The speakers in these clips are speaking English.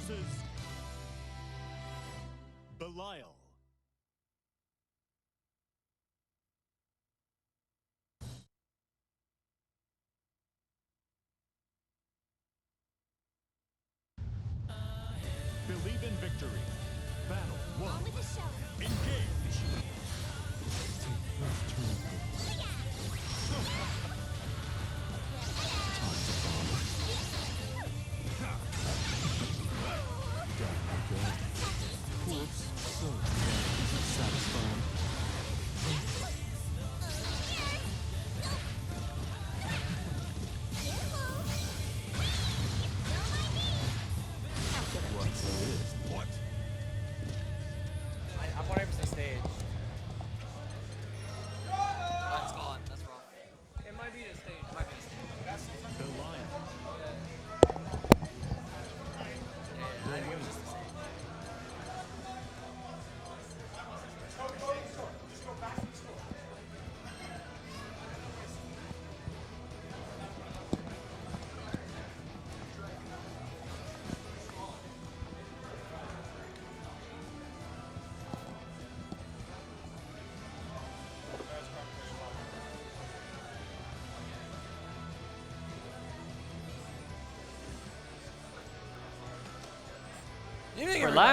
versus Belial. Believe in victory. Battle 1. Engage. Satisfying. What? I'm 100% stage. That's gone. That's wrong. It might be the stage. It might be the stage. Belial. Yeah, I think it was just the stage.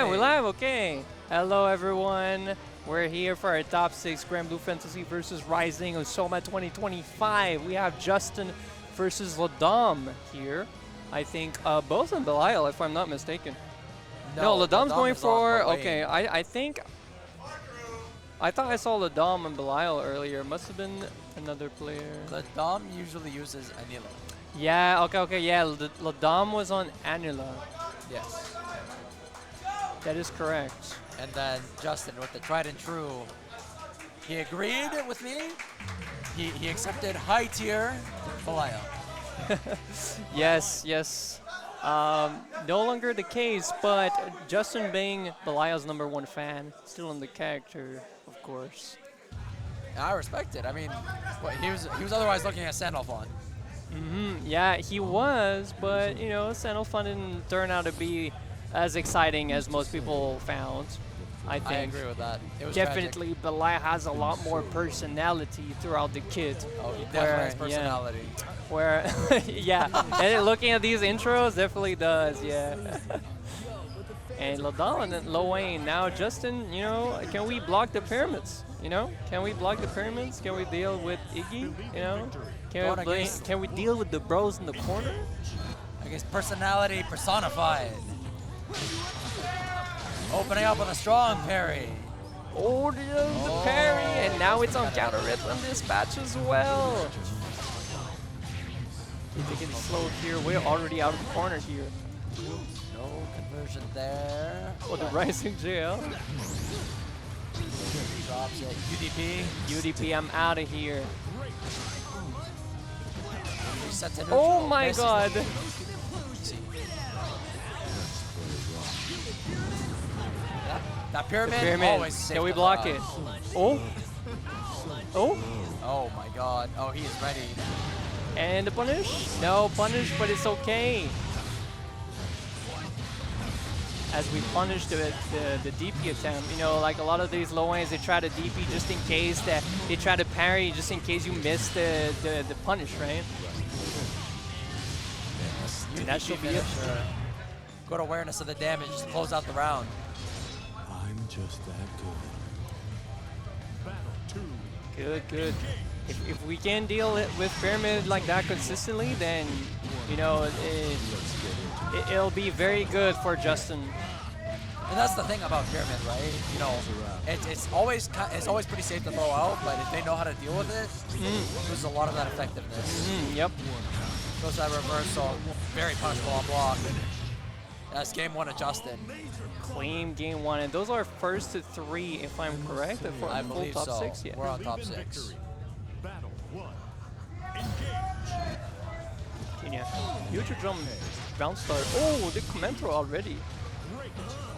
We're live, okay. Hello everyone. We're here for our top 6 Granblue Fantasy versus Rising of SOMAD 2025. We have Justin versus LeDom here. I think both in Belial, if I'm not mistaken. No, LeDom's going for, okay, I think, I thought I saw LeDom and Belial earlier. Must have been another player. LeDom usually uses Anila. Yeah, okay, yeah, LeDom was on Anila. Yes. That is correct. And then Justin with the tried and true. He agreed with me. He accepted high tier Belial. Yes. No longer the case, but Justin being Belial's #1 fan, still in the character, of course. I respect it. I mean, he was otherwise looking at Sandalphon. Yeah, he was, but you know, Sandalphon didn't turn out to be as exciting as most people found. I think. I agree with that. It was definitely tragic. Belial has a lot more personality throughout the kit. Oh, he definitely has personality. Where, yeah, and looking at these intros, definitely does, yeah. And LeDom and Lowain. Now, Justin, you know, can we block the pyramids? You know, can we block the pyramids? Can we deal with Iggy? You know, can we deal with the bros in the corner? I guess personality personified. Opening up with a strong parry. Oh, the parry, and now it's on counter rhythm dispatch as well. Taking it slow here. We're already out of the corner here. No conversion there. Oh, the Rising JL. Drops it. UDP. UDP, I'm out of here. Reset to Oh my god. That pyramid, always safe. Can we block it? Oh. Oh. Oh my god. Oh, he is ready. And the punish? No punish, but it's okay. As we punish the DP attempt, you know, like a lot of these low lanes, they try to DP just in case that they try to parry, just in case you miss the punish, right? And that should be it. Good awareness of the damage to close out the round. I'm just that good. Good. If we can deal with pyramid like that consistently, then you know it'll be very good for Justin. And that's the thing about pyramid, right? You know, it's always pretty safe to throw out, but if they know how to deal with it, lose a lot of that effectiveness. Yep. Goes that reversal, very punishable on block. That's game 1 of Justin. Clean game 1, and those are first to 3, if I'm correct. I believe top so. 6, yeah. We're on top 6. Battle 1. Engage. Kaiina. Future jump bounce start. Oh, the commenter already.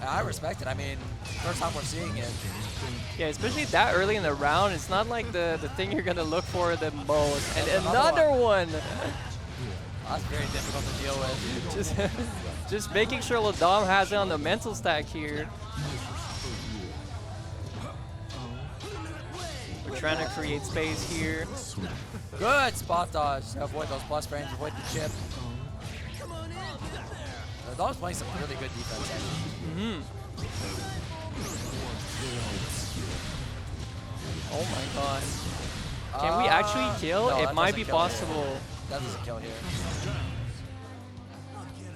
I respect it. I mean, first time we're seeing it. Yeah, especially that early in the round. It's not like the thing you're gonna look for the most. And another one. That's very difficult to deal with. just making sure LeDom has it on the mental stack here. We're trying to create space here. Good spot dodge to avoid those plus frames, avoid the chip. LeDom's playing some really good defense, actually. Oh my god. Can we actually kill? No, It that might be doesn't kill possible. here. That doesn't kill here.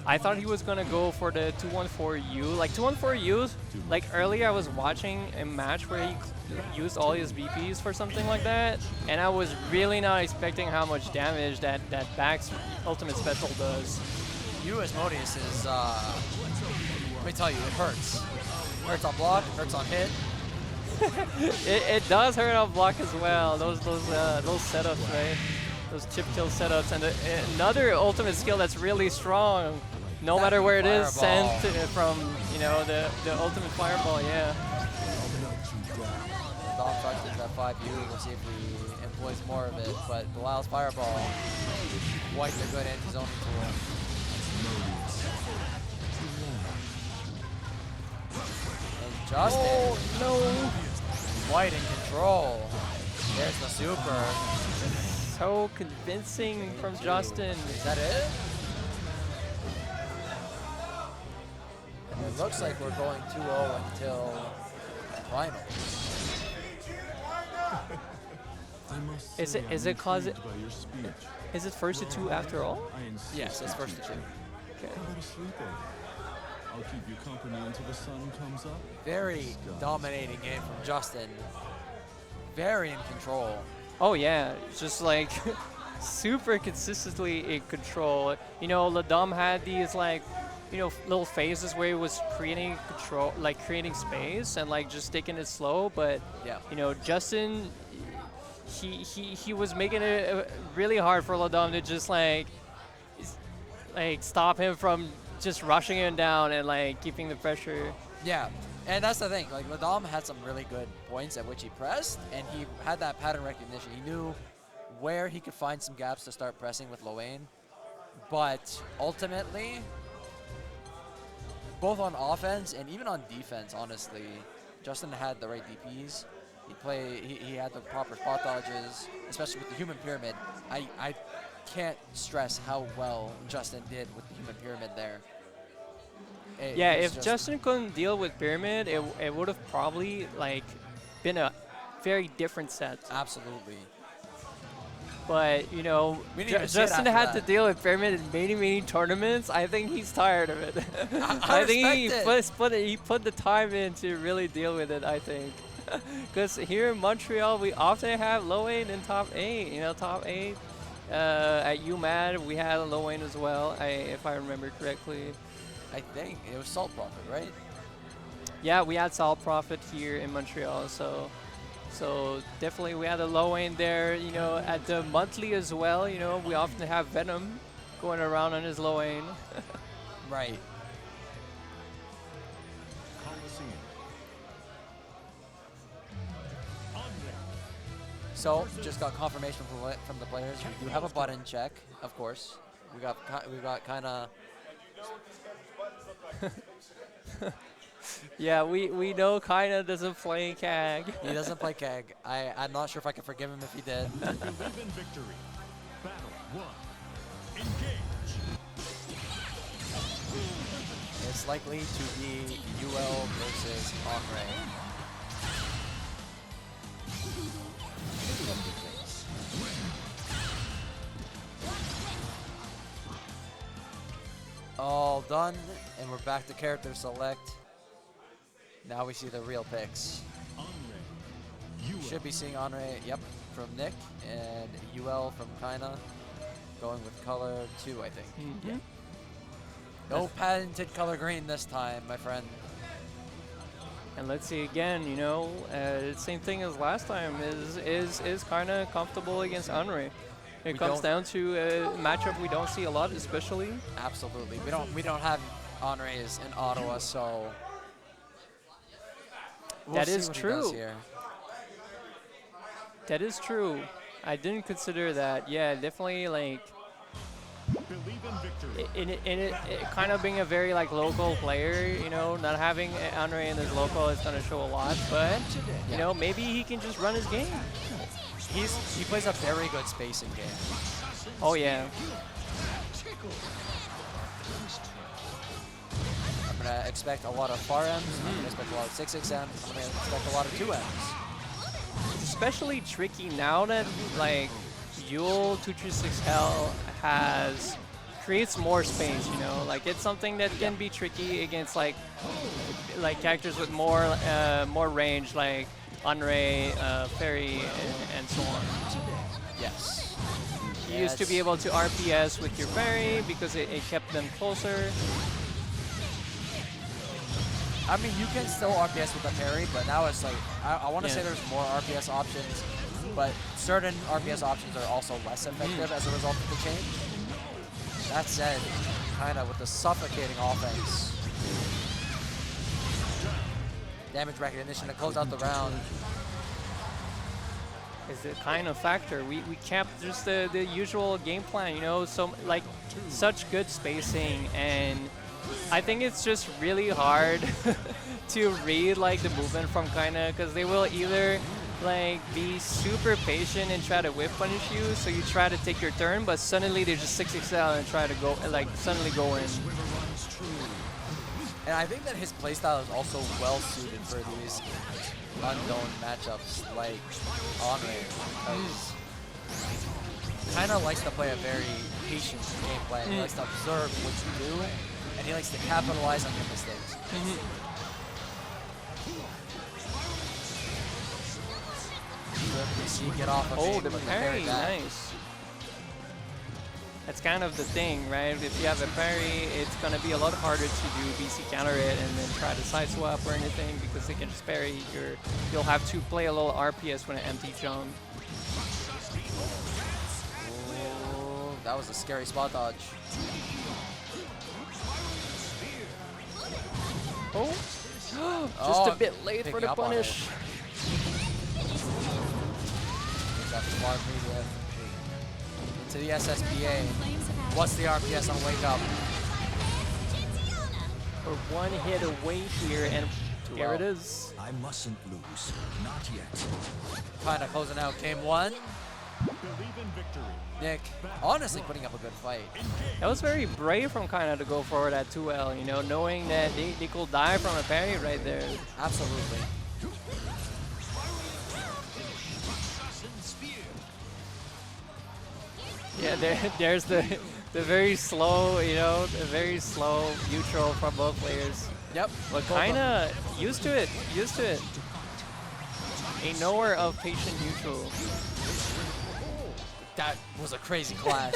I thought he was gonna go for the 214U. Like 214U, like earlier I was watching a match where he used all his BPs for something like that, and I was really not expecting how much damage that back's ultimate special does. US Modius is, let me tell you, it hurts. Hurts on block, hurts on hit. it does hurt on block as well. Those setups, right? Those chip kill setups, and another ultimate skill that's really strong. No matter where it is, sent from the ultimate fireball. Yeah. Dom practice that 5U. We'll see if he employs more of it. But Belial's fireball, quite a good anti-zoning tool. And Justin. Oh no! Quite in control. There's the super. So convincing from Justin. Is that it? And it looks like we're going 2-0 until finals. Is it cause it? Is it first to 2 after all? Yes, it's first to 2. Okay. I'll keep you company until the sun comes up. Very dominating game from Justin. Very in control. Oh yeah, just like super consistently in control. You know, LeDom had these like, little phases where he was creating control, like creating space and like just taking it slow. But yeah, Justin, he was making it really hard for LeDom to just like stop him from just rushing him down and like keeping the pressure. Yeah. And that's the thing, like LeDom had some really good points at which he pressed, and he had that pattern recognition. He knew where he could find some gaps to start pressing with Loane. But ultimately, both on offense and even on defense, honestly, Justin had the right DPs. He had the proper spot dodges, especially with the human pyramid. I can't stress how well Justin did with the human pyramid there. Yeah, if Justin couldn't deal with pyramid, it would have probably like been a very different set. Absolutely. But Justin had to deal with pyramid in many tournaments. I think he's tired of it. I think he put the time in to really deal with it. I think because here in Montreal we often have low 8 and top 8. Top 8 at UMAD we had a low 8 as well. If I remember correctly. I think it was Salt Profit, right? Yeah, we had Salt Profit here in Montreal, so definitely we had a low end there. At the monthly as well. We often have Venom going around on his low end. Right. So just got confirmation from the players. We do have a button check, of course. We got Kaiina. Yeah, we know Kaiina doesn't play CAG. He doesn't play CAG. I'm not sure if I can forgive him if he did. Believe in victory. Battle 1. Engage. It's likely to be Yuel versus Anre. All done, and we're back to character select. Now we see the real picks. Should be seeing Anre, yep, from Nick, and Yuel from Kaiina. Going with color 2, I think. Yeah. No patented color green this time, my friend. And let's see again, same thing as last time. Is Kaiina comfortable against Anre? It comes down to a matchup we don't see a lot, especially. Absolutely, we don't have Anre's in Ottawa, so that is true. That is true. I didn't consider that. Yeah, definitely like victory. it kind of being a very like local player, you know, not having Anre in his local is going to show a lot, but you know, maybe he can just run his game. He plays a very good spacing game. Oh yeah. I'm gonna expect a lot of far M's. I'm gonna expect a lot of 6-6 M's. I'm gonna expect a lot of 2 M's. Especially tricky now that like Yuel 236 Hell creates more space, you know, like it's something that can be tricky against like characters with more range like Anre, Fairy, and so on. Yes. You used to be able to RPS with your Fairy because it kept them closer. I mean, you can still RPS with a parry, but now it's like, I want to say there's more RPS options, but certain RPS options are also less effective as a result of the change. That said, kind of with the suffocating offense, damage recognition to close out the round. Is the kind of factor. We kept just the usual game plan, you know, so like such good spacing, and I think it's just really hard to read like the movement from Kaiina, because they will either like be super patient and try to whip punish you, so you try to take your turn, but suddenly they just 6-6 and try to go like suddenly go in. And I think that his playstyle is also well suited for these unknown matchups like Anre, because kind of likes to play a very patient game plan. He likes to observe what you do, and he likes to capitalize on your mistakes. You get off of the parry, nice. That's kind of the thing, right? If you have a parry, it's going to be a lot harder to do BC counter it and then try to side swap or anything, because they can just parry. You'll have to play a little RPS when an empty jump. Oh, that was a scary spot dodge. Oh, just a bit late for the punish. Got smart media into the SSBA. What's the RPS on Wake Up? We're one hit away here, and here it is. I mustn't lose. Not yet. Kind of closing out game 1. Believe in victory. Nick, honestly putting up a good fight. That was very brave from Kaiina to go forward at 2L, you know, knowing that they could die from a parry right there. Absolutely. Yeah, there's the very slow, you know, the very slow neutral from both players. Yep. But Kaiina used to it, A knower of patient neutral. That was a crazy clash.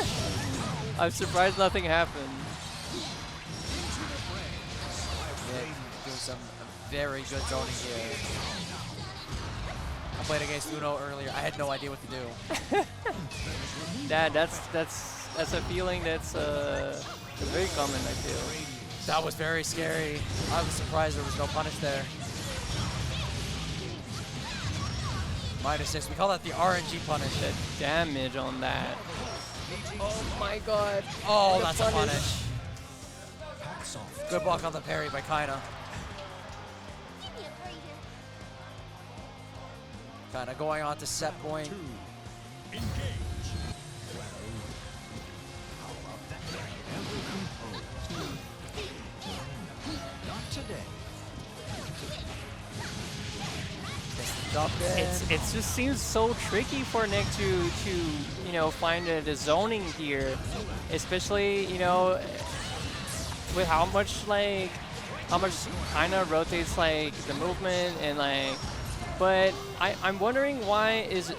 I'm surprised nothing happened. Nick doing some very good zoning here. I played against Uno earlier. I had no idea what to do. That's a feeling that's very common, I feel. That was very scary. I was surprised there was no punish there. -6. We call that the RNG punish. The damage on that. Oh my god. Oh, that's a punish. Good block on the parry by Kaiina. Kaiina going on to set point. It just seems so tricky for Nick to you know, find the zoning here, especially, you know, with how much Kaiina rotates like the movement and like. But I'm wondering why is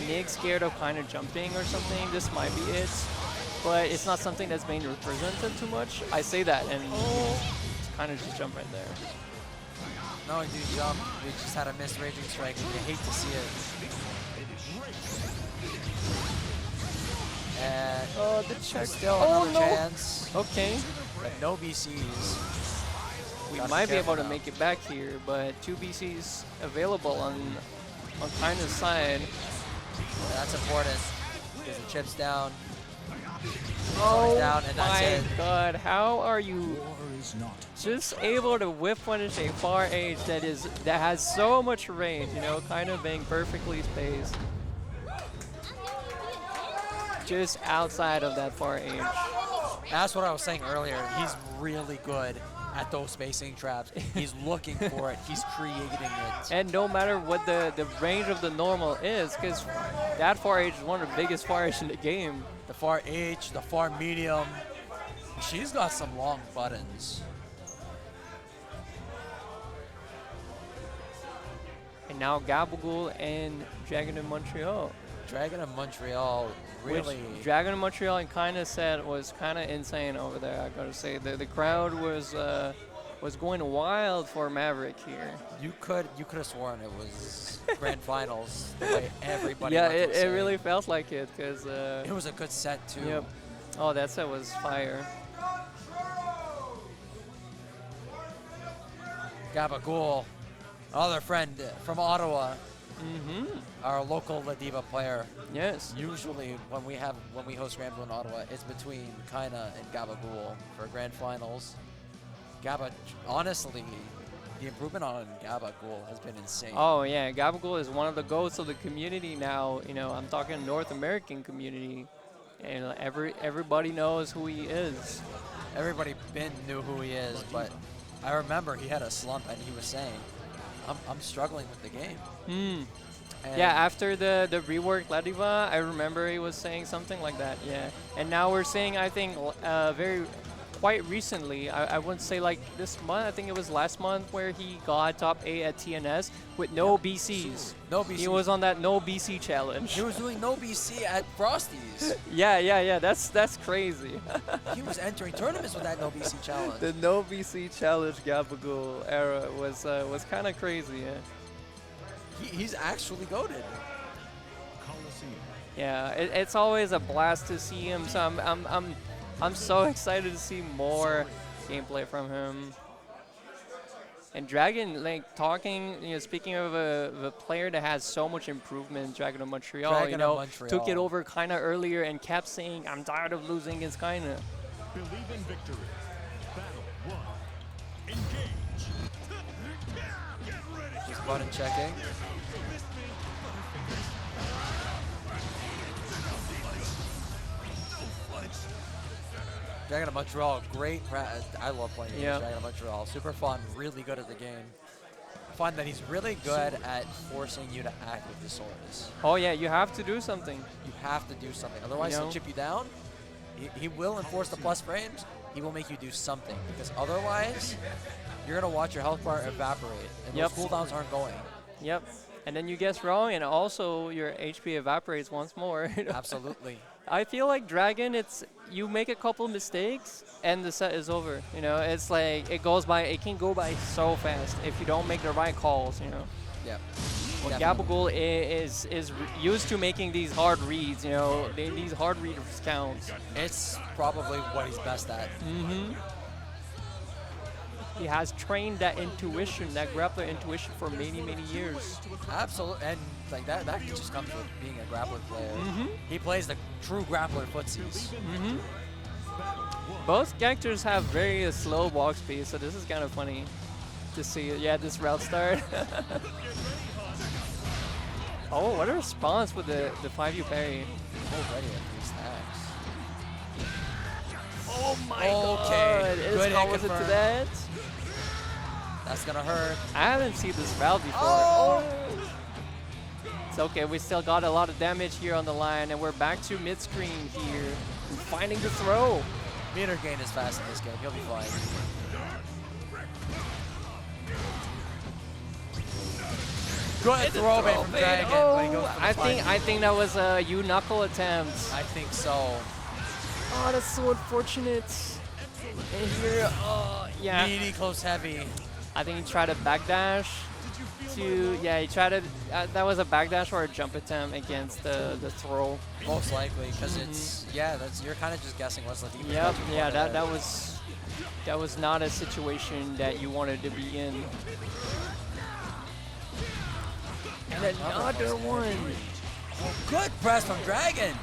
Nick scared of kind of jumping or something? This might be it, but it's not something that's being represented too much. I say that, and it's kind of just jump right there. No, he did jump. We just had a missed Raging Strike, and you hate to see it. And the check. Still another chance. Okay. But no BCs. We might be able to make it back here, but 2 BCs available on Kaiina's side. Yeah, that's important because the chip's down. Oh down, and that's my it. god, how are you War is not. just able to whip punish a far edge that has so much range, you know, kind of being perfectly spaced. Just outside of that far edge. That's what I was saying earlier. He's really good at those spacing traps. He's looking for it. He's creating it. And no matter what the range of the normal is, because that far edge is one of the biggest far edge in the game. The far H, the far medium. She's got some long buttons. And now Gabagool and Dragon of Montreal. Dragon of Montreal really. Which Dragon of Montreal and Kaiina said was kind of insane over there. I gotta say the crowd was going wild for Maverick here. You could have sworn it was grand finals the way everybody. Yeah, was it saying. really felt like it because. It was a good set too. Yep. Oh, that set was fire. Gabagool, another friend from Ottawa. Mm-hmm. Our local Ladiva player. Yes. Usually when we host Granblue in Ottawa, it's between Kaiina and Gabagool for grand finals. Honestly, the improvement on Gabagool has been insane. Oh yeah, Gabagool is one of the goats of the community now. You know, I'm talking North American community, and everybody knows who he is. Everybody knew who he is, but I remember he had a slump and he was saying, I'm struggling with the game. Yeah, after the reworked Ladiva, I remember he was saying something like that. Yeah, and now we're seeing, I think, quite recently, I wouldn't say like this month, I think it was last month where he got top 8 at TNS with no BCs. No BC. He was on that no BC challenge. He was doing no BC at Frosty's. Yeah, that's crazy. He was entering tournaments with that no BC challenge. The no BC challenge Gabagool era was kind of crazy. Yeah. He's actually goated. Yeah, it's always a blast to see him. So I'm so excited to see more gameplay from him. And Dragon, like talking, you know, speaking of a player that has so much improvement, Dragon of Montreal, took it over Kaiina earlier and kept saying, "I'm tired of losing against Kaiina." Believe in victory. Battle 1. Engage. Get ready. Just button checking. Dragon of Montreal, great. I love playing against Dragon of Montreal. Super fun, really good at the game. I find that he's really good at forcing you to act with the Soriz. Oh yeah, you have to do something. You have to do something. Otherwise, he'll chip you down. He will enforce the plus frames. He will make you do something. Because otherwise, you're going to watch your health bar evaporate. And those cooldowns aren't going. Yep. And then you guess wrong, and also your HP evaporates once more. Absolutely. I feel like Dragon, you make a couple mistakes and the set is over. You know, it's like it can go by so fast if you don't make the right calls. You know. Yeah. Well, Gabagool is used to making these hard reads. You know, these hard read counts. It's probably what he's best at. Mm-hmm. He has trained that intuition, that grappler intuition for many, many years. Absolutely, and like that just comes with being a grappler player. Mm-hmm. He plays the true grappler footsies. Mm-hmm. Both characters have very slow walk speed, so this is kind of funny to see. Yeah, this route start. Oh, what a response with the 5U parry. Already at 3 stacks. Oh my god. Good hit was it to that? That's gonna hurt. I haven't seen this route before. Oh. It's okay, we still got a lot of damage here on the line, and we're back to mid-screen here. And finding the throw. Meter gain is fast in this game. He'll be fine. Good throw from Dragon. Oh, when he goes for the I think that was a U-knuckle attempt. I think so. Oh, that's so unfortunate. And here, yeah. Needy close heavy. I think he tried to backdash he tried to, that was a backdash or a jump attempt against the throw. Most likely, because it's, you're kind of just guessing what's Ladiva. Yep, yeah, that was not a situation that you wanted to be in. And another one. Oh, good press from Dragon.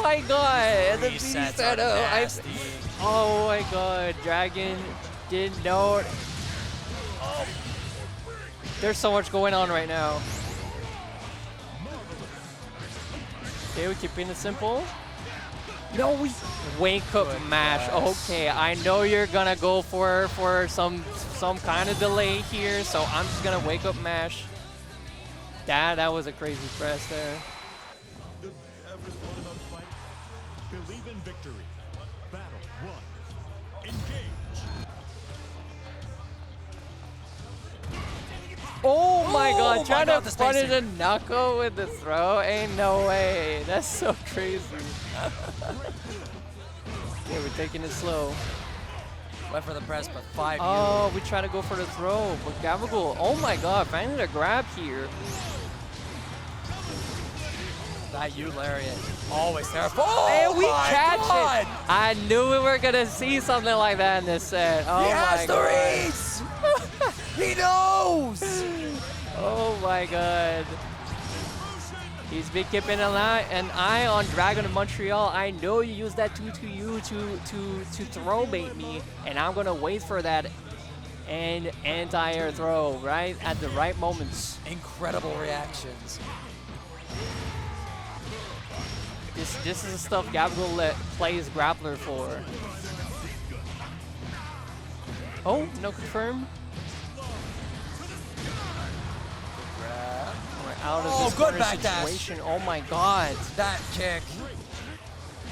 my god! And the Resets set are up. nasty. Oh my god, Dragon didn't know. Oh. There's so much going on right now. Okay, we keeping it simple. No, we wake up mash. Okay, I know you're gonna go for some kind of delay here, so I'm just gonna wake up mash. That was a crazy press there. Ever thought about fighting? Believe in victory. Battle 1. Engage. Oh my god, my trying God, to the punish spacing. a knuckle with the throw? Ain't no way. That's so crazy. Okay, we're taking it slow. Went for the press, but 5 Oh, we try to go for the throw, but Gabagool, oh my god, finding a grab here. That U lariat, always terrible. And we my catch God. it. I knew we were gonna see something like that in this set. Oh He my has the god. reads. He knows. Oh my god. He's been keeping an eye on Dragon of Montreal. I know you use that 2-2-U to throw bait me, and I'm gonna wait for that and anti-air throw right at the right moments. Incredible reactions. This is the stuff Gabagool plays Grappler for. Oh, no confirm. Grab. We're out of Oh, this good corner back dash. situation. Oh my god. That kick,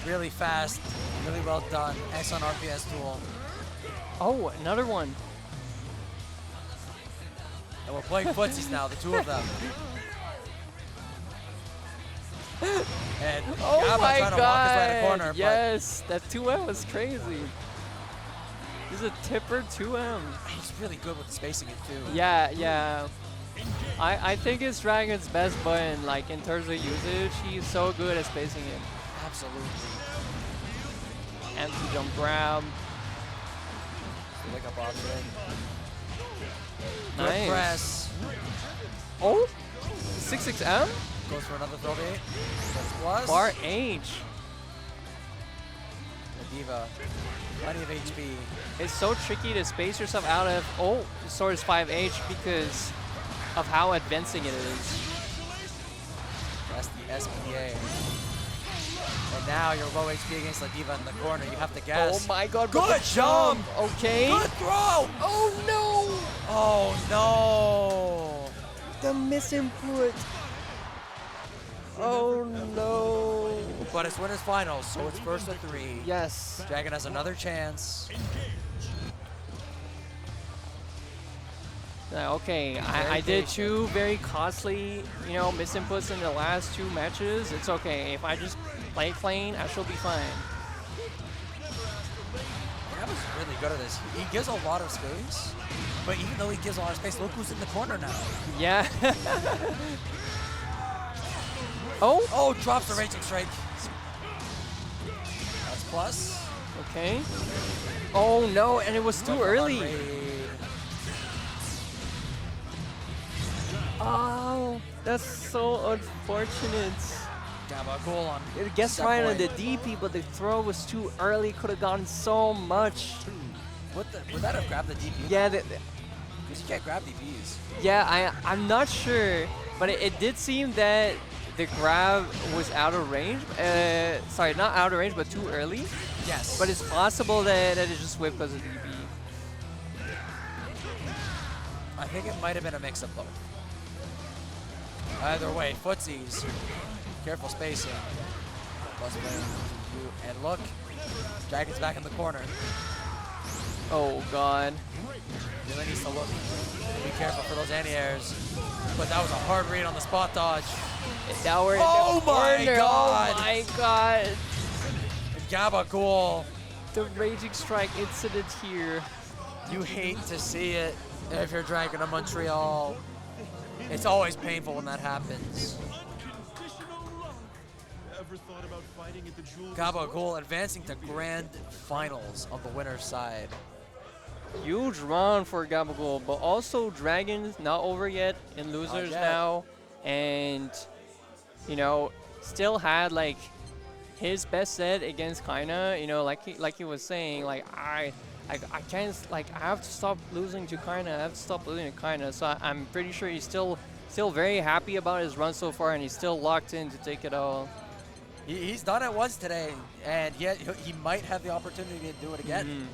really fast, really well done. Excellent RPS tool. Oh, another one. And we're playing footsies now, the two of them. And Oh Gaba my trying to walk his way to the god. corner, Yes, that 2M was crazy. He's a tipper 2M. but he's really good with spacing it too. Yeah, yeah. I think it's Dragon's best button, like in terms of usage. He's so good at spacing it. Absolutely. Anti-jump grab. Wake up option. Good Nice. press. Oh, 66M? Goes for another throw bait. That's plus. Bar H. Ladiva. Plenty of HP. It's so tricky to space yourself out of, oh, Soriz 5H because of how advancing it is. That's the SPA. And now you're low HP against Ladiva in the corner. You have to guess. Oh my god, Good jump! Okay. Good throw! Oh no! Oh no! The misinput. Oh no. But it's winners finals, so it's first to 3. Yes. Dragon has another chance. Okay, I did 2 very costly, you know, misinputs in the last 2 matches. It's okay. If I just play clean, I should be fine. Gaba's really good at this. He gives a lot of space, but even though he gives a lot of space, look who's in the corner now. Yeah. Oh. Oh, drops the Raging Strike. That's plus. Okay. Oh no, and it was too early. Unraid. Oh, that's so unfortunate. Gabagool on. It gets set right on point. the DP, but the throw was too early. Could have gotten so much. Would that have grabbed the DP? Yeah, Because you can't grab DPs. yeah. I'm not sure, but it did seem that the grab was out of range. Sorry, not out of range, but too early. Yes. But it's possible that it just whipped because of DP. I think it might have been a mix of both. Either way, footsies. Careful spacing. Plus and look, Dragon's back in the corner. Oh god. Really needs to look. Be careful for those anti-airs. But that was a hard read on the spot dodge. Now we're in Oh the my corner. God. Oh my god. And Gabagool. The Raging Strike incident here. You hate to see it if you're Dragon of Montreal. It's always painful when that happens. Ever thought about fighting at the jewel? Gabagool advancing to grand finals on the winner's side. Huge run for Gabagool, but also Dragon's not over yet in losers yet. now, and you know still had like his best set against Kaiina, you know, like he was saying, like I can't, like I have to stop losing to Kaiina. I have to stop losing to Kaiina. So I'm pretty sure he's still very happy about his run so far, and he's still locked in to take it all. He's done it once today, and yet he might have the opportunity to do it again.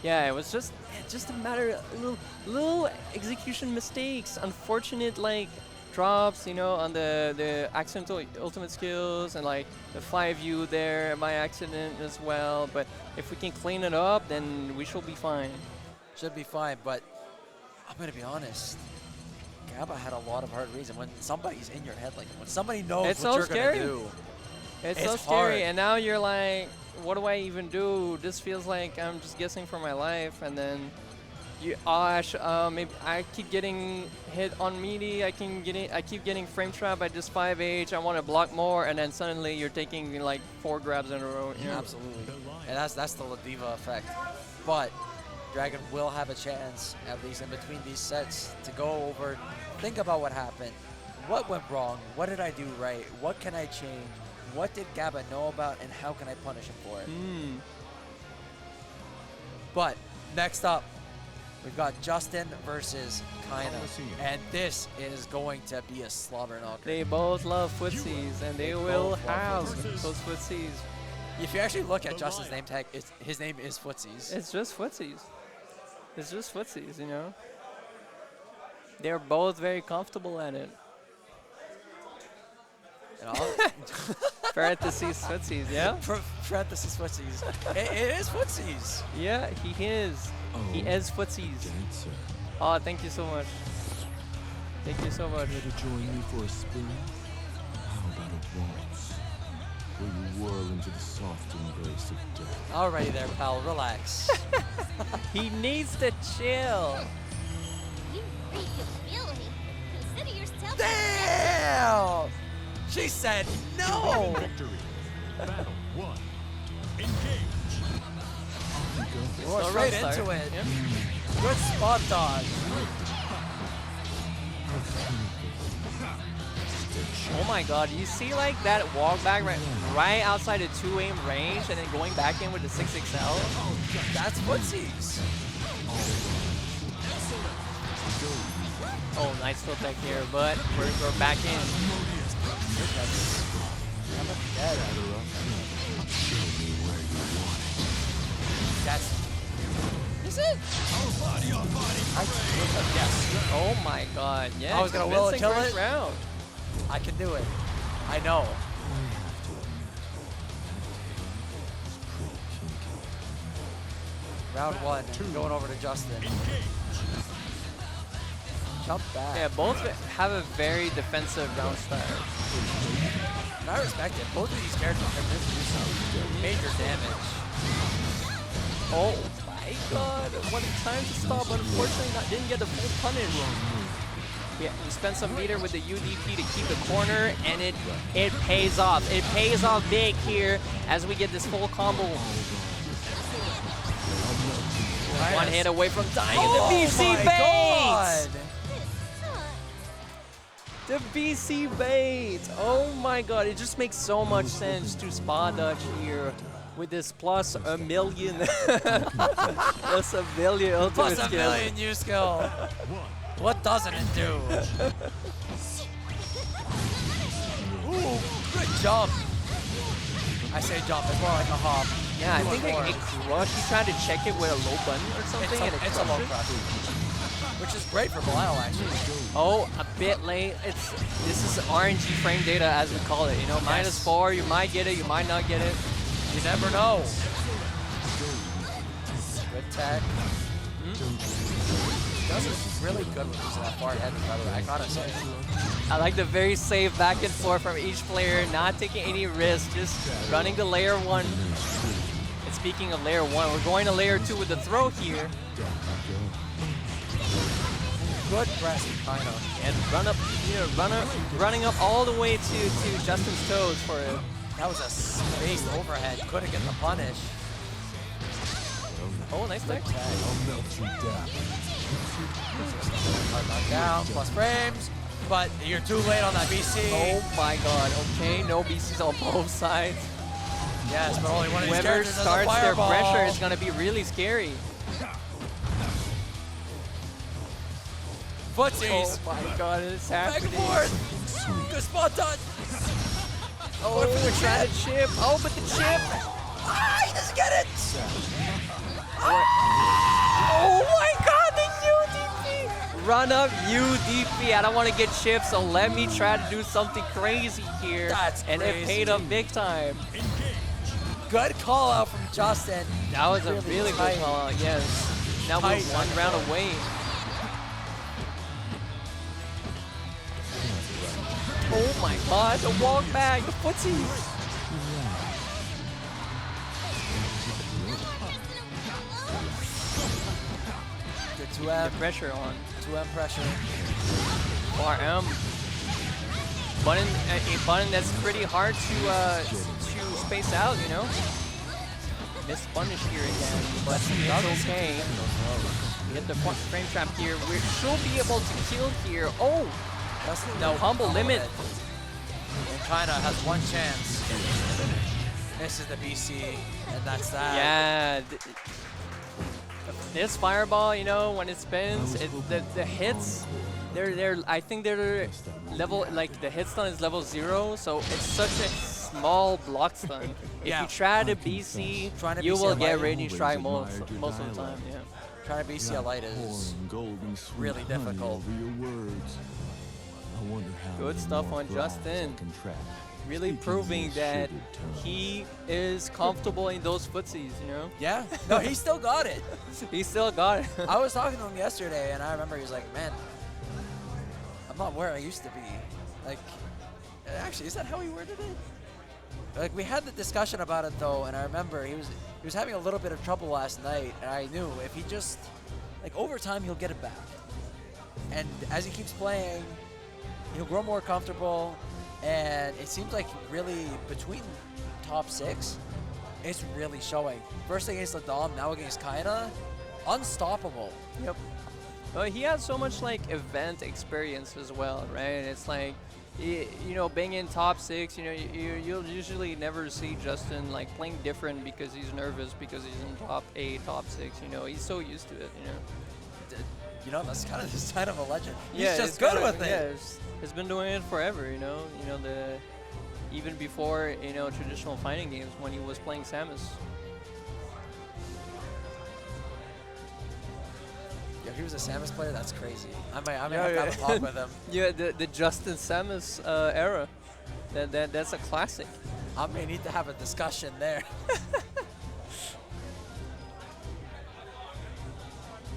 Yeah, it was just a matter of little execution mistakes, unfortunate like drops, you know, on the accidental ultimate skills, and like the 5U there by accident as well. But if we can clean it up, then we should be fine. Should be fine, but I'm gonna be honest. Gaba had a lot of hard reason. When somebody's in your head, like when somebody knows It's what so you're scary. gonna do. It's so scary, and now you're like, what do I even do? This feels like I'm just guessing for my life, and then maybe I keep getting hit on meaty. I keep getting frame trapped by just 5H. I want to block more, and then suddenly you're taking like 4 grabs in a row. You know? Absolutely, and that's the Ladiva effect. But Dragon will have a chance, at least in between these sets, to go over, think about what happened, what went wrong, what did I do right, what can I change. What did Gaba know about, and how can I punish him for it? But next up, we've got Justin versus Kaiina, and this is going to be a slobber knocker. They both love footsies, and they will have those footsies. If you actually look at Justin's name tag, his name is Footsies. It's just footsies. It's just footsies, you know? They're both very comfortable at it. Parentheses footsies, yeah? Parentheses Footsies. It is Footsies. Yeah, he is. He is footsies. Oh, thank you so much. Thank you so much. Care to join me for a spin? How about a waltz? Where you whirl into the soft embrace of death. Alrighty there, pal. Relax. He needs to chill. You reek of ability. Consider yourself. Damn! She said no! Victory. Battle 1. Engage. Going straight into it. Yep. Good spot dodge. Oh my god, you see like that walk back right outside the 2-aim range and then going back in with the 6XL? That's Footsies. Oh, nice flip back here, but we're back in. That's. Is it? Yes. Oh my god, yeah. I was gonna will it, convincing kill first it. round. I can do it. I know. Round 1, going over to Justin. Jump back. Yeah, both have a very defensive round start. And I respect it. Both of these characters can really do some major damage. Oh my god, what a time to stop, but unfortunately didn't get the full punish. Yeah, we spent some meter with the UDP to keep the corner, and it pays off. It pays off big here as we get this full combo. One hit away from dying, and the BC bait! The BC bait! Oh my god, it just makes so much sense to spot dodge here with this plus a million. Plus a million ultimate Plus a skill. million U skill. What doesn't it do? Ooh, good jump. I say jump, it's more like a hop. Yeah, I think it crushed. He tried to check it with a low button or something, and it It's a low crushed crush. Which is great for Belial, actually. Oh, a bit late. This is RNG frame data, as we call it. You know, -4. You might get it. You might not get it. You never know. Good tag. Justin's really good with using that far head, by the way. I gotta say. I like the very safe back and forth from each player, not taking any risks, just running to layer 1. And speaking of layer 1, we're going to layer 2 with the throw here. Good press, kind of. And running up all the way to Justin's toes for it. That was a spaced overhead. Couldn't get the punish. Oh, nice tag. Down, plus frames. But you're too late on that BC. Oh my god, okay, no BCs on both sides. Yes, but only one of these Whoever characters has a starts their fireball. pressure is going to be really scary. Footsies. Oh my god, it's Back happening. and forth. Good spot touch. Oh, we're trying to chip. Oh, but the chip. Ah, he doesn't get it. Oh my god, the UDP. Run up UDP. I don't want to get chipped, so let me try to do something crazy here. That's and it paid crazy. up big time. Good call out from Justin. That was a really tight. good call out, yes. Now we're Tight. one round away. Oh my god, the walk back, the footsies. The The 2M, pressure on. 2M pressure. RM. Button, a button that's pretty hard to space out, you know? Miss punish here again, but it's okay. Get the frame trap here. We should be able to kill here. Oh! No, humble limit. And Kaiina has one chance. Misses the BC, and that's that. Yeah. This fireball, you know, when it spins, the hits, I think they're level, like the hit stun is level 0, so it's such a small block stun. If Yeah. you try to BC, Trying to you BC will a get light. raging strike Always most admired of the your time. Yeah. Trying to BC a light is Pouring golden sweet really honey difficult. over your words. I wonder how Good many stuff more on flies Justin. I can trap. Really Speaking proving these that sugared tones. he is comfortable in those footsies, you know? Yeah. No, he still got it. He still got it. I was talking to him yesterday, and I remember he was like, "Man, I'm not where I used to be." Like, actually, is that how he worded it? Like, we had the discussion about it though, and I remember he was having a little bit of trouble last night, and I knew if he just, like, over time he'll get it back, and as he keeps playing, he'll grow more comfortable, and it seems like really between top 6, it's really showing. First against LeDom, now against Kaiina, unstoppable. Yep. Well, he has so much like event experience as well, right? It's like, you know, being in top 6, you know, you'll usually never see Justin like playing different because he's nervous because he's in top 8, top 6. You know, he's so used to it. You know. You know, that's kind of the sign of a legend. He's Yeah, just it's good kinda- with it. Yeah, he's been doing it forever. You know, even before, you know, traditional fighting games when he was playing Samus. Yeah, if he was a Samus player, that's crazy. I might have to Yeah, have a talk with him. Yeah, the Justin Samus era. That's a classic. I may need to have a discussion there.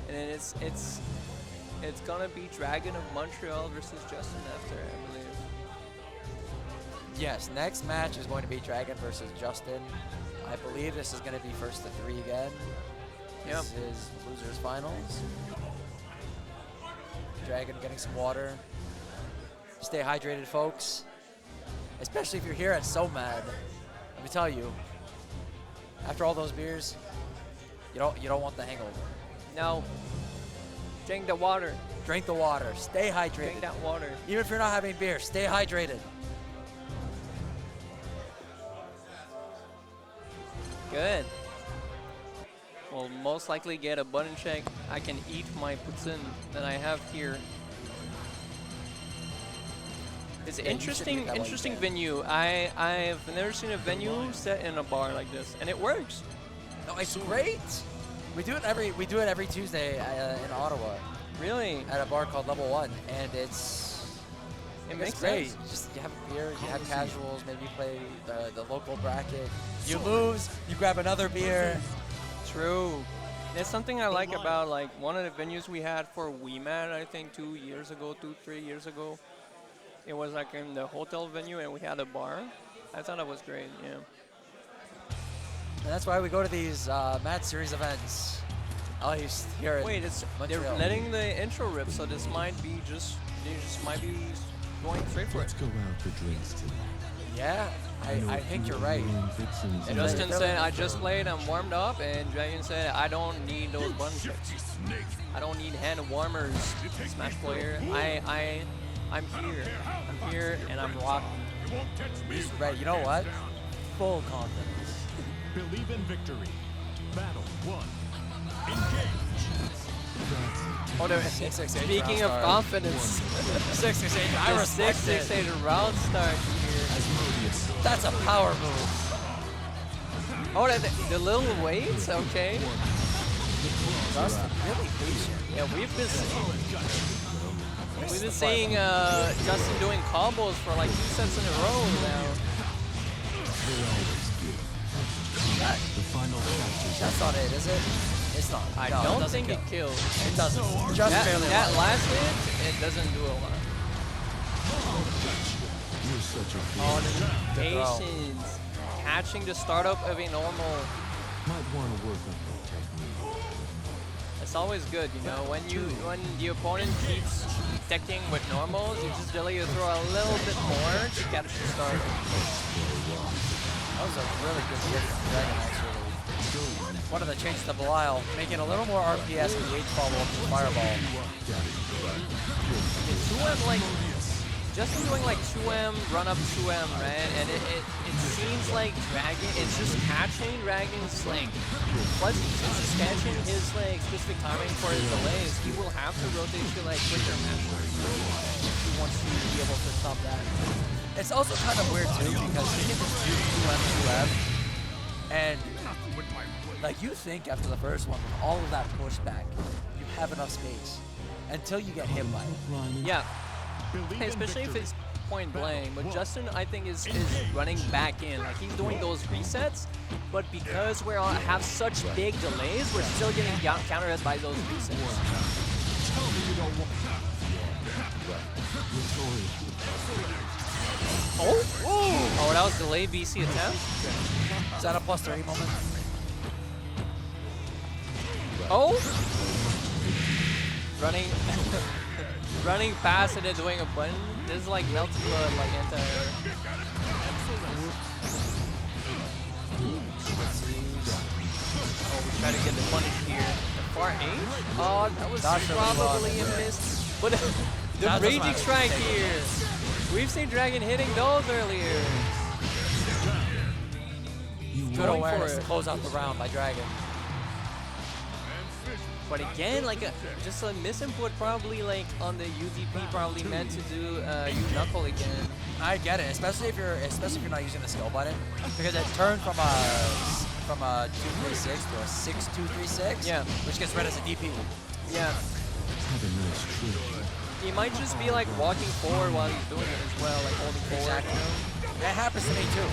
And then it's gonna be Dragon of Montreal versus Justin after, I believe. Yes, next match is going to be Dragon versus Justin. I believe this is going to be first to 3 again. Yep. This is losers finals. Dragon getting some water. Stay hydrated, folks. Especially if you're here at SOMAD. Let me tell you, after all those beers, you don't want the hangover. Now, drink the water. Drink the water. Stay hydrated. Drink that water. Even if you're not having beer, stay hydrated. Good. We'll most likely get a button check. I can eat my poutine that I have here. It's an Yeah, you should interesting, eat that while you interesting can. venue. I've never seen a venue set in a bar like this, and it works. No, it's great. We do it every Tuesday in Ottawa Really, at a bar called Level 1, and it's makes great. sense. Just you have a beer, you have casuals, maybe you play the local bracket. You lose, you grab another beer. True. It's something I like about like one of the venues we had for WeMat, I think 3 years ago. It was like in the hotel venue and we had a bar. I thought it was great, yeah. And that's why we go to these match series events. At least here in Wait, they're Montreal. letting the intro rip, so this might be they just might be going straight for Let's it. go out for drinks tonight. Yeah, I think you're right. And Justin they're said, like- I just played, I'm warmed up, and Dragon said, I don't need those button checks. I don't need hand warmers, Smash player. I'm here, and I'm rocking. He's right. You know what? Full confidence. Believe in victory. Battle 1. Engage. Oh, no, 668. Speaking of confidence, 668. I the respect it. 668 round start here. That's a power move. Oh, the little weights? Okay. Justin, really patient. Yeah, we've been seeing Justin doing combos for like 2 sets in a row now. That's not it, is it? It's not. I No, don't doesn't think kill. it kills. It doesn't. Just barely. That alive. last hit, it doesn't do a lot. You're such a Oh, good. the throw. patience. Catching the startup of a normal. Might want to work on your technique. It's always good, you know, when the opponent keeps decking with normals, you just delay your throw a little bit more to catch the start. That was a really good hit from Dragon, actually. One of the changes to Belial, making a little more RPS with the H follow-up to Fireball. The 2M, like, just doing like 2M, run up 2M, right? And it seems like Dragon, it's just catching Dragon's, like, plus since it's catching his, like, specific timing for his delays, he will have to rotate to, like, quicker mashers if he wants to be able to stop that. It's also kind of weird, too, because he can just do 2M, and, like, you think after the first one, with all of that pushback, you have enough space until you get hit by it. Yeah. Especially if it's point blank, but Justin, I think, is running back in. Like, he's doing those resets, but because we have such big delays, we're still getting countered by those resets. Oh, that was delayed BC attempt. Is that a +3 moment? Oh! Running running past it and doing a button. This is like melted blood, like anti-air. Oh, we try to get the punish here. The far H? Oh, that was probably a miss. But the raging strike here. We've seen Dragon hitting those earlier. Good awareness to close out the round by Dragon. But again, like just a misinput probably like on the UDP probably meant to do U-knuckle again. I get it, especially if you're not using the skill button, because it turned from a 236 to a 6236. Yeah. Which gets read as a DP. Yeah. He might just be like walking forward while he's doing it as well, like holding forward. Exactly. That happens to me too.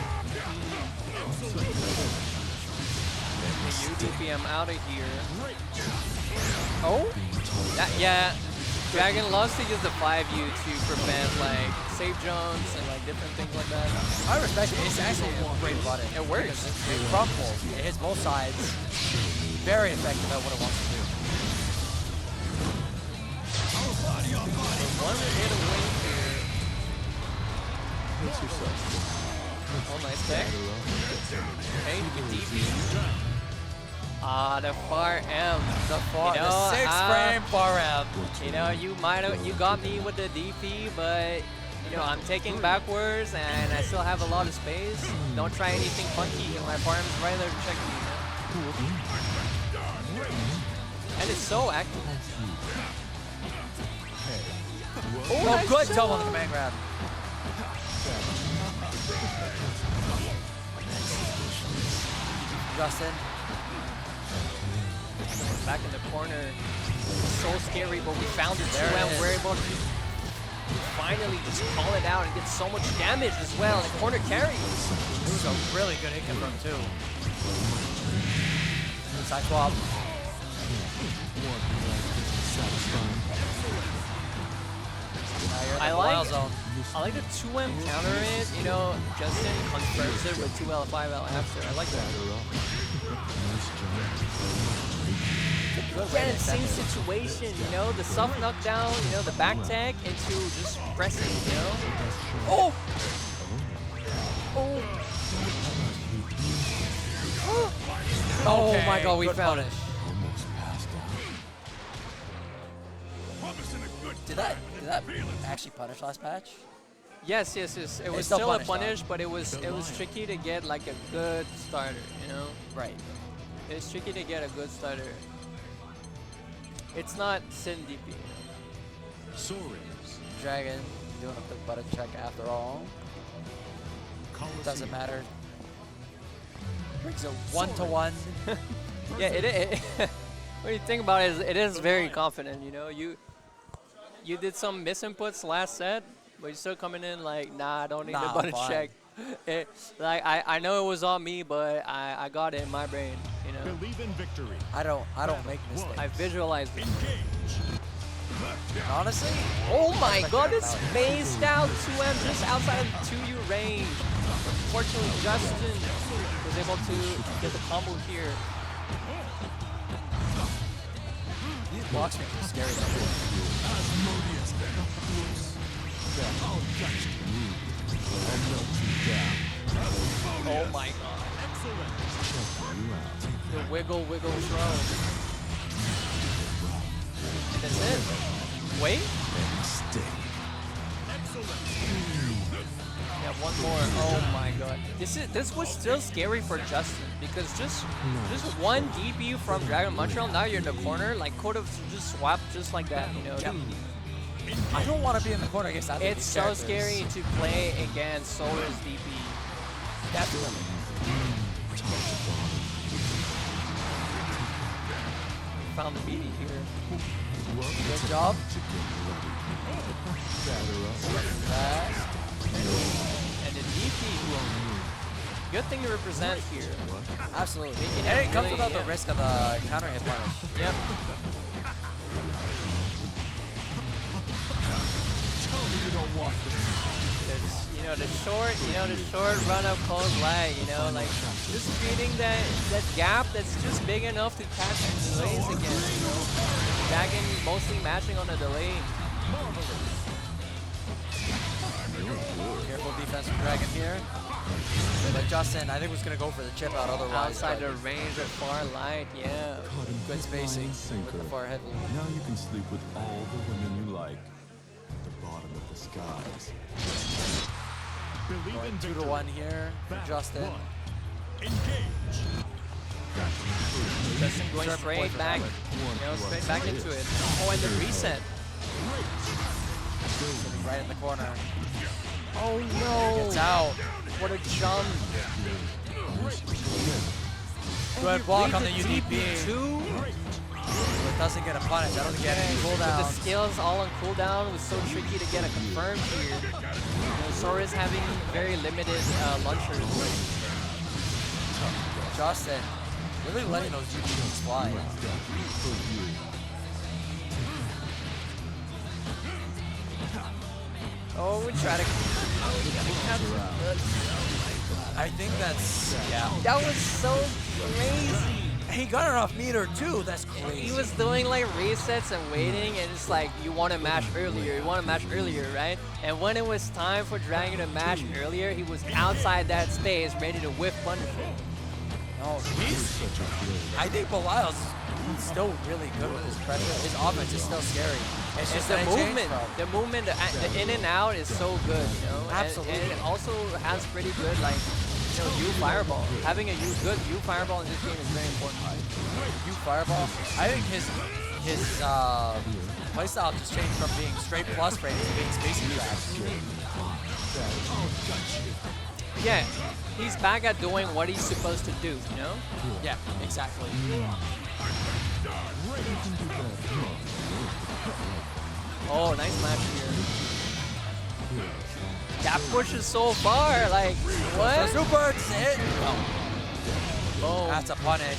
UDP, I'm out of here. Oh? Yeah. Dragon loves to use the 5U to prevent like safe jumps and like different things like that. I respect it. It's actually a great button. It works. It crumbles. It hits both sides. Very effective at what it wants to do. One hit away here. Oh, nice tech. Okay, DP. Ah, the far M. The 6-frame far M. You know, you got me with the DP, but you know, I'm taking backwards and I still have a lot of space. Don't try anything funky. My far M is right there to check me. And it's so active. Oh, nice good job. jump on the command grab. Justin. Back in the corner. So scary, but we found it There too well. it is. We're able to finally just call it out and get so much damage as well. And the corner carry. It was a really good hit confirm too. Side swap. I like the 2M counter it, you know, Justin confirms it with 2L5L after. I like that. Again, same situation, you know, the soft knockdown, you know, the back tech into just pressing, you know. Oh! Oh! Oh Okay, my god, we good found punish. it. Did that actually punish last patch? Yes, yes, yes. It was still still a punished, though. punish, but it was tricky to get like a good starter, you know? Right. It's tricky to get a good starter. It's not Sin DP. Soriz. Dragon doing a quick button check after all. Doesn't matter. Brings it 1-to-1. Yeah, it what you think about it is it is very confident, you know? You did some misinputs last set, but you're still coming in like, nah, I don't need Nah, a button fine. check. Like I know it was on me, but I got it in my brain, you know? Believe in victory. I don't make mistakes. I visualized it. Honestly, Oh my god, it's spaced out 2M just outside of 2U range. Fortunately, Justin was able to get the combo here. these blocks are too scary. Oh my god. The wiggle, wiggle, throw. That's it. Wait. Yeah, one more. Oh my god. This was still scary for Justin because just one DP from Dragon Montreal. Now you're in the corner. Like could have just swapped just like that. You know. Yep. I don't want to be in the corner against that. It's so scary to play against Soriz DP. Definitely. Found the BD here. Good job. That. And the DP. Good thing to represent here. Absolutely. Making And it it comes really- without yeah. the risk of the counter hit punish. Yep. The short run up close lag, you know, like just creating that gap that's just big enough to catch delays again, you know. Dragon mostly matching on the delay. Careful defense from Dragon here. But Justin, I think was going to go for the chip out otherwise. Outside but the range of far light, yeah. good spacing with the far heavy. Now you can sleep with all the women you like at the bottom of the skies. Believe in Going victory. 2-to-1 here for Battle Justin. 1. Engage. Justin going Serve straight point for back, that you know, straight back into it. Oh, and the reset. Sitting right in the corner. Oh no! Gets out. What a jump! Good block on the Leaves UDP. Two. But doesn't get a punish. I don't get any With the cooldowns. skills all on cooldown, it was so tricky to get a confirmed here. You know, Soriz having very limited launchers. Justin really letting those UDPs fly. Oh, we try to. I think that's, yeah. That was so crazy. He got it off meter too. That's crazy. He was doing like resets and waiting, and it's like you want to mash earlier, right? And when it was time for Dragon to mash earlier, he was outside that space, ready to whiff punish it. No, I think Belial's still really good with his pressure. His offense is still scary. It's just the that it changed movement, from- the movement, the in and out is so good, you know. Absolutely. And it also has pretty good like, you know, U fireball. Having a good U fireball in this game is very important. You fireball. I think his playstyle just changed from being straight plus frame to being spacing traps. Yeah, he's back at doing what he's supposed to do, you know. Yeah, exactly. Oh, nice match here. That pushes so far, like what? Super hit. Oh, That's a punish.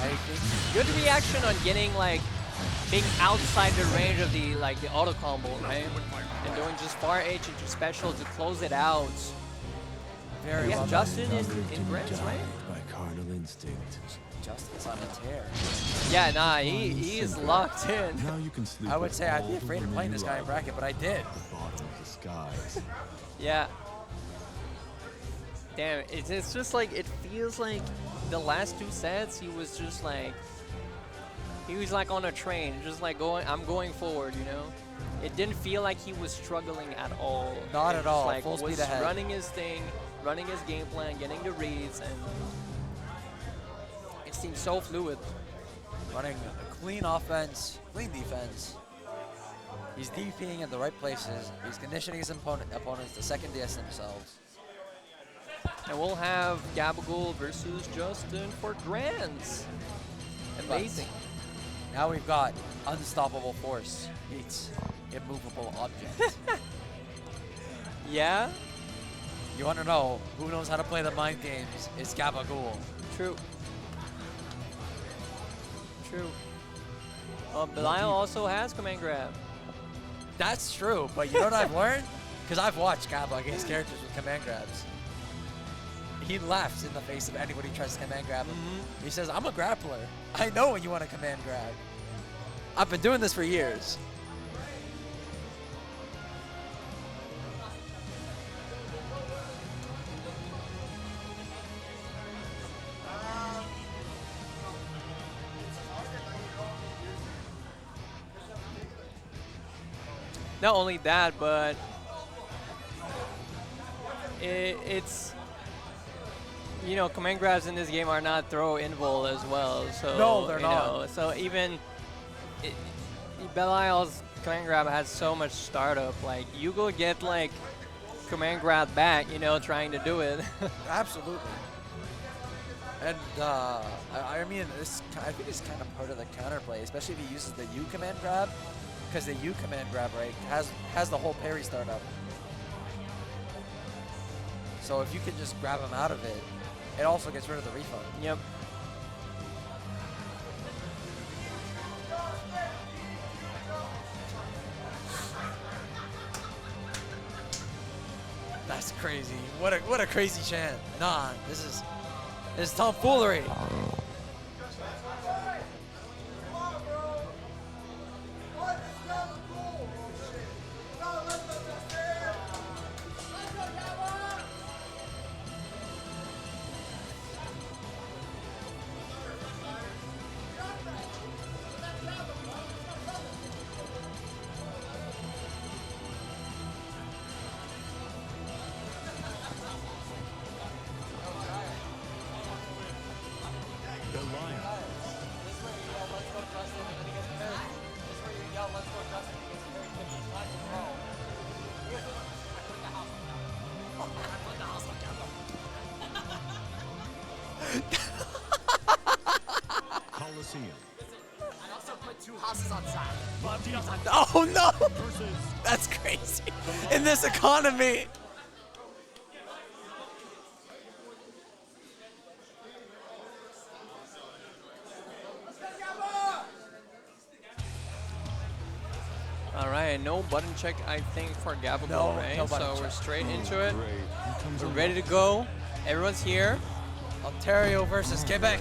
I think good reaction on getting like being outside the range of the auto combo, right? And doing just far H into special to close it out. very Yeah, well Justin done. in Grants, right? By carnal instinct. Justin's on a tear. Yeah, nah, he is locked in. Now you can sleep I would with say I'd all be the afraid of women playing you this guy in like bracket, but I did. at the bottom of the skies. Yeah. Damn, it's just like, it feels like the last two sets, he was like on a train, just like I'm going forward, you know? it didn't feel like he was struggling at all. Not It at was all. Like Full speed was ahead. running his thing, running his game plan, getting the reads, and it seemed so fluid. Running a clean offense, clean defense. He's DPing in the right places. He's conditioning his opponents to second guess themselves. And we'll have Gabagool versus Justin for Grands. Amazing. Now we've got unstoppable force meets immovable object. Yeah, You want to know who knows how to play the mind games? It's Gabagool. true. True. Belial also has command grab. That's true, but you know what I've learned? Because I've watched Gaba against characters with command grabs. He laughs in the face of anybody who tries to command grab him. He says, I'm a grappler. I know when you want to command grab. I've been doing this for years. Not only that, but it's, you know, command grabs in this game are not throw invul as well. So No, they're you not. know, so even Belial's command grab has so much startup. Like you go get like command grab back, you know, trying to do it. Absolutely. And I mean, I think it's kind of part of the counterplay, especially if he uses the U command grab, because the U command grab right has the whole parry startup. So if you can just grab him out of it, it also gets rid of the refund. Yep. That's crazy. What a crazy chant. Nah, this is tomfoolery. Belial. Coliseum. Oh no! Versus That's crazy. In this economy. All right, no button check, I think, for Gabagool, No, right? no button so we're check. straight into it. Great. Here comes We're a ready to go. Everyone's here. Ontario versus Quebec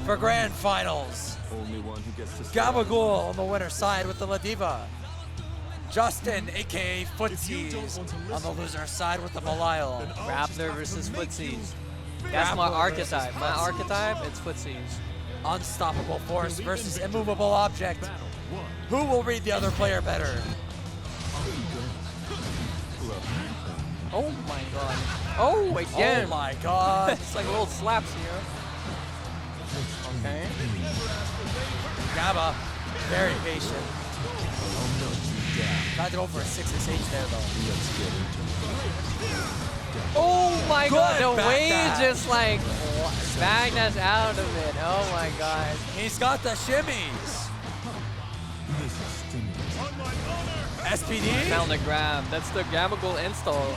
for grand finals. only one who gets to stay. Gabagool on the winner's side with the Ladiva. Justin, aka Footsies, on the loser's side with the Belial. Grappler versus Footsies. That's my Grappler versus archetype. My Footsies. archetype, it's Footsies. Unstoppable force versus immovable object. battle one. Who will read the other player better? Oh my god. Oh, again. Oh my god. It's like little slaps here. Okay. Gaba, very patient. Tried to go for a 6SH there though. Oh my god, Good the way back he just like bagged us out of it. Oh my god. He's got the shimmies. SPD? Found the grab. That's the Gabagool install.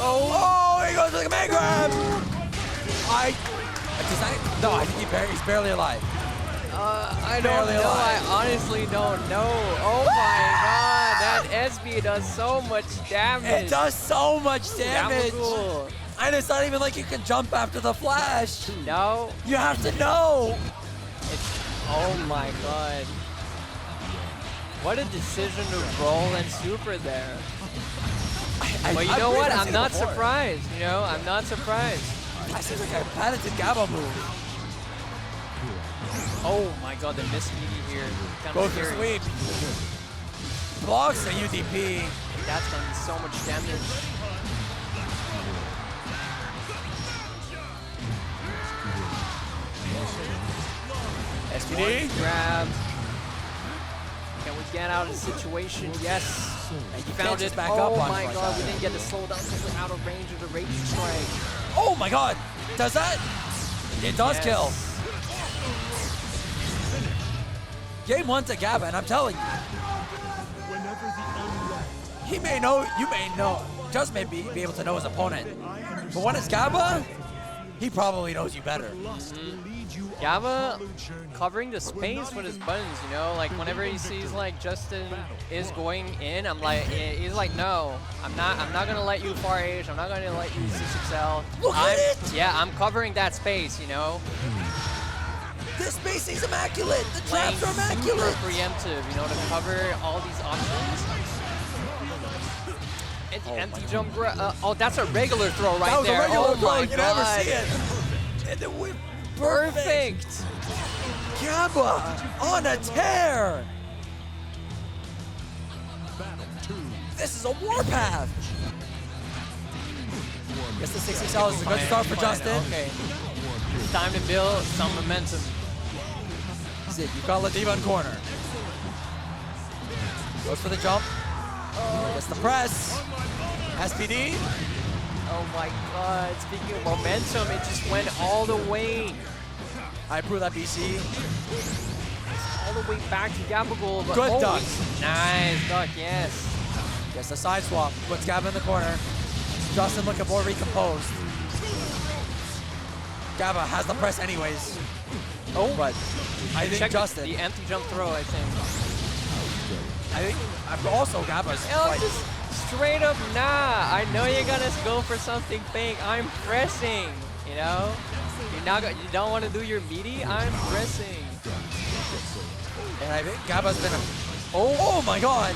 Oh, he goes to the command grab. No, I think he's barely alive. I don't Barely know. alive. I honestly don't know. Oh my god, that SB does so much damage. It does so much damage. Gabagool. And it's not even like you can jump after the flash. No. You have to know. Oh my god. What a decision to roll and super there. But you know what? I'm not surprised. You know, I'm not surprised. That seems like a patented Gaba move. Oh my god, the miss meaty here. Kind Go of for scary. sweep. Blocks the UDP. That's gonna be so much damage. SPD. Grab. Can we get out of the situation? Yes. And you Found can't it. just back Oh up on my him like god, that. we didn't get the slow down because we're out of range of the raging strike. Oh my god. Does that? It does Yes. kill. Game 1 to Gaba, and I'm telling you, he may know, you may know, just may be able to know his opponent. But when it's Gaba, he probably knows you better. Gaba covering the space with his buttons, you know, like whenever he sees like Justin is going in, I'm like, he's like, no, I'm not gonna let you far H, I'm not gonna let you C6L. Look at it! Yeah, I'm covering that space, you know. This space is immaculate. The Playing traps are super immaculate. preemptive, you know, to cover all these options. And the empty jump, oh, that's a regular throw right That was there. a regular Oh throw. my You god. never see it. And the whip. Perfect. Gaba on a tear. This is a warpath. Guess the 6XL is a good start for Justin. Okay. It's time to build some momentum. Zig, you've got Ladiva in corner. Goes for the jump. Gets the press. SPD. Oh my god, speaking of momentum, it just went all the way. I approve that BC. All the way back to Gabagool. But Good duck. Nice duck, yes. Gets the side swap. Puts Gaba in the corner. Justin looking more recomposed. Gaba has the press anyways. Oh, But I think check Justin. the empty jump throw, I think. I think also Gaba's Oh, like, just straight up, nah. I know you're gonna go for something fake. I'm pressing, you know? You don't want to do your meaty? I'm pressing. and I think Gaba's been oh my god.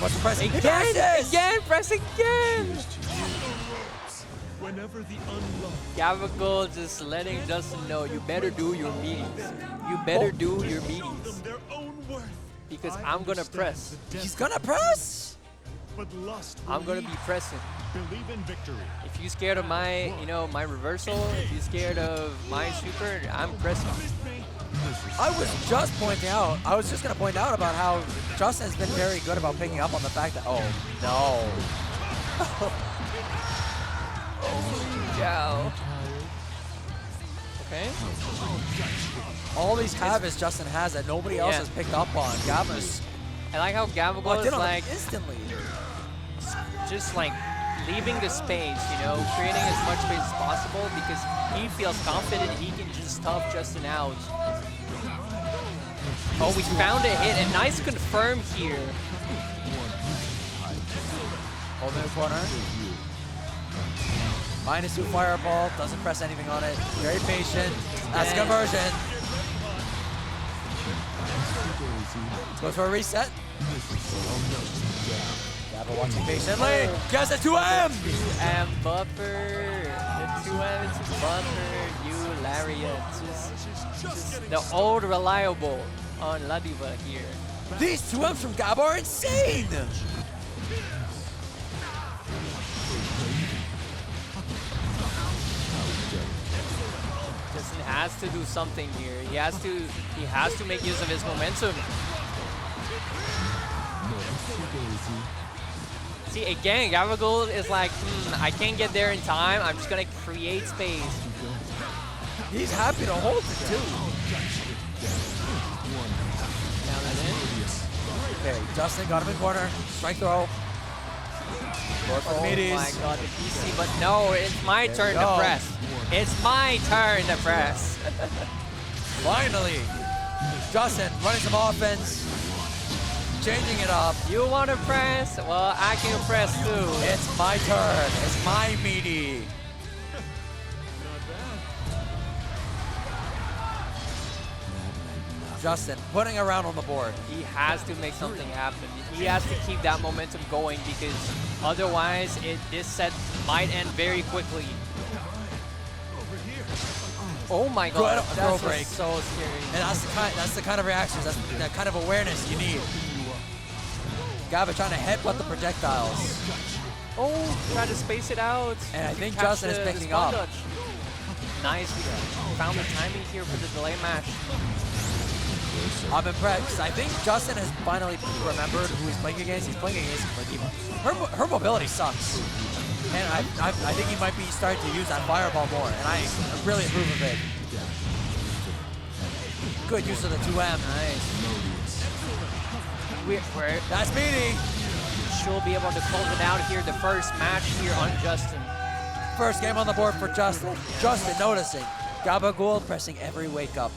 What's the press? He presses! Again, press again! Whenever the unlocked Gabagool just letting Justin know, you better do your meetings. You better do your meetings. their own worth, Because I'm gonna press. He's gonna press. but lust I'm gonna be believe- pressing. believe in victory. If you're scared of my, my reversal, if you're scared of my super, I'm pressing. I was just pointing out, I was just gonna point out about how Justin has been very good about picking up on the fact that, oh no. Joe. Okay. All these habits Justin has that nobody else Yeah. has picked up on. Gaba's I like how Gabagool walked is in on like, him instantly. just like leaving the space, creating as much space as possible because he feels confident he can just tough Justin out. Oh, we found a hit, and nice confirm here. Hold in the corner. -2 fireball, doesn't press anything on it. Very patient. That's a Dang. conversion. Goes for a reset. Gaba watching patiently. Gets a 2M! And buffer. The 2M is buffer. You lariat. Just the old reliable on Ladiva here. These 2Ms from Gaba are insane! Justin has to do something here. He has to make use of his momentum. See, again, Gabagool is like, I can't get there in time. I'm just gonna create space. He's happy to hold it too. Down and in. Okay, Justin got him in corner. Strike throw. Going for the Oh meaties. my god, the PC, but no, it's my There turn we to go. press. It's my turn to press. Finally, Justin running some offense, changing it up. You want to press? Well, I can press too. It's my turn. It's my meaty. Justin putting a round on the board. He has to make something happen. He has to keep that momentum going because otherwise this set might end very quickly. Oh my god, Good that's throw break. so scary. And that's the kind of reactions, that's that kind of awareness you need. Gaba trying to headbutt the projectiles. Oh, try to space it out. And I think Catch Justin is the picking spawn up. dodge. Nice, we found the timing here for the delay match. I'm impressed. I think Justin has finally remembered who he's playing against. He's playing against Ladiva. Her mobility sucks. And I think he might be starting to use that fireball more, and I really approve of it. Good use of the 2M. Nice. That's meaty. She'll be able to close it out here. The first match here on Justin. First game on the board for Justin. Justin noticing. Gabagool pressing every wake up.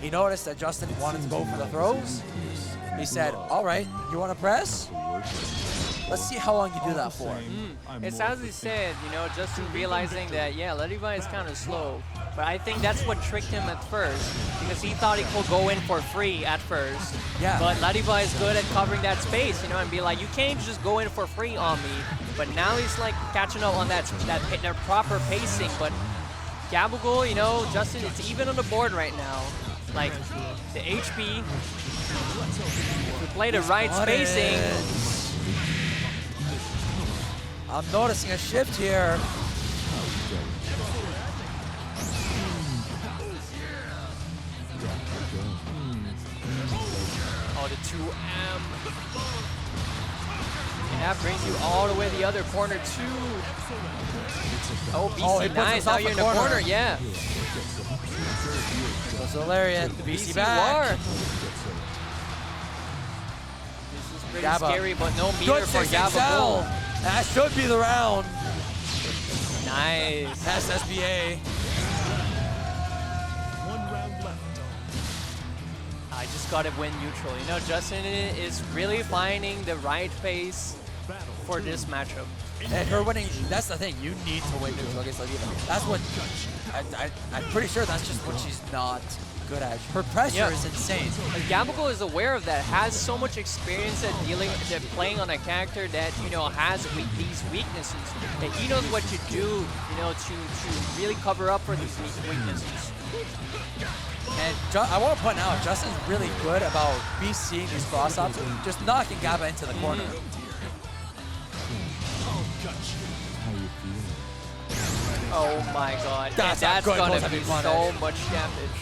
He noticed that Justin wanted to go for the throws. He said, all right, you want to press? Let's see how long you do that for. It's as he said, you know, Justin realizing that, yeah, Ladiva is kind of slow. But I think that's what tricked him at first, because he thought he could go in for free at first. Yeah. But Ladiva is good at covering that space, you know, and be like, you can't just go in for free on me. But now he's like catching up on that proper pacing. But Gabagool, you know, Justin, it's even on the board right now. Like, the HP, if we play the right spacing. I'm noticing a shift here. Oh, the 2M. And that brings you all the way the other corner too. Oh, BC, nice. Now you're in the corner, yeah. Goes to the lariat, the BC back. War. This is pretty scary, but no meter for Gabagool. That should be the round. Nice. That's SBA. I just got to win neutral. You know, Justin is really finding the right pace for this matchup. And her winning, that's the thing, you need to win neutral against Ladiva. That's what, I'm pretty sure that's just what she's not good at. Her pressure is insane. Gabagool is aware of that, has so much experience at playing on a character that, you know, has these weaknesses. That he knows what to do, you know, to really cover up for these weaknesses. And I want to point out, Justin's really good about BCing these cross-ups, just knocking Gaba into the corner. Oh my god, that's gonna be so much damage.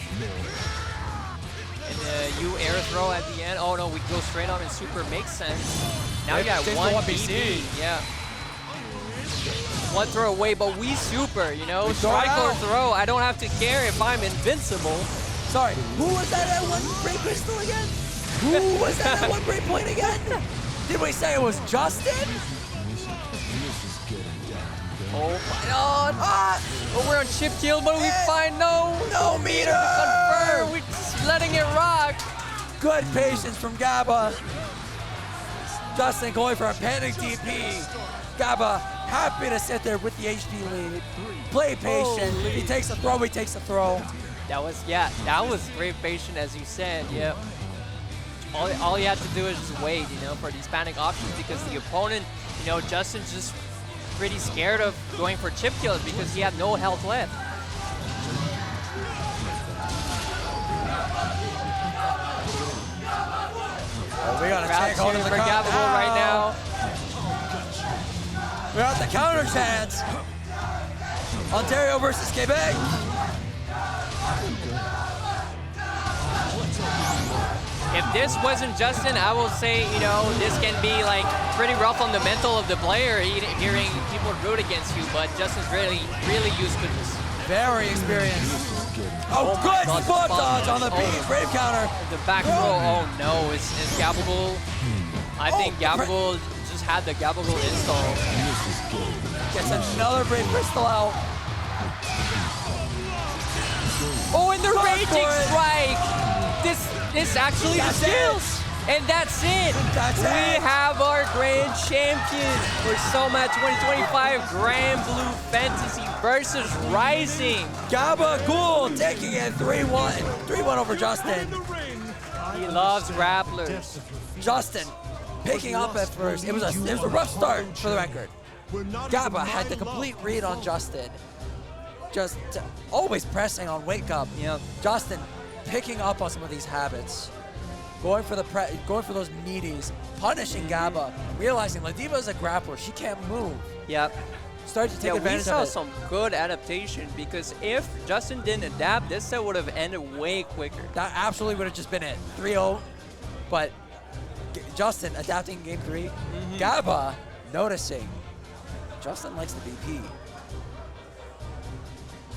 And the U air throw at the end. Oh no, we go straight on and super makes sense. Now you got one BC. Yeah. One throw away, but we super, you know? Strike or throw, I don't have to care if I'm invincible. Sorry, who was that at one break pistol again? Who was that at one break point again? Did we say it was Justin? Oh my god! Oh, we're on chip kill, but we find no meter. Confirm. We're just letting it rock. Good patience from Gaba. Justin going for a panic DP. Gaba happy to sit there with the HP lead. Play patient. Holy. He takes a throw. He takes a throw. That was great patient, as you said. Yep. All you have to do is just wait, you know, for these panic options, because the opponent, you know, Justin's just pretty scared of going for chip kills because he had no health left. Oh, we got a check on for Gabagool right now. We're at the counter chance. Ontario versus Quebec. If this wasn't Justin, I will say, you know, this can be like pretty rough on the mental of the player, hearing people root against you, but Justin's really used to this. Very experienced. Oh, good spot dodge on the brave counter. The back throw, oh no, is Gabagool. I think Gabagool just had the Gabagool install. Gets another brave pistol out. Oh, and the raging strike. This actually kills. And that's it. We have our grand champion for SOMAD 2025 Granblue Fantasy versus Rising. Gabagool taking it 3-1. 3-1 over Justin. He loves grapplers. Justin picking up at first. It was a rough start for the record. Gaba had the complete read on Justin. just always pressing on wake up. Yep. Justin picking up on some of these habits, going for those meaties, punishing Gaba, realizing Ladiva is a grappler, she can't move. Yep. Started to take We advantage saw of it. some good adaptation because if Justin didn't adapt, this set would have ended way quicker. That absolutely would have just been it. 3-0, but Justin adapting game 3. Gaba noticing Justin likes the BP.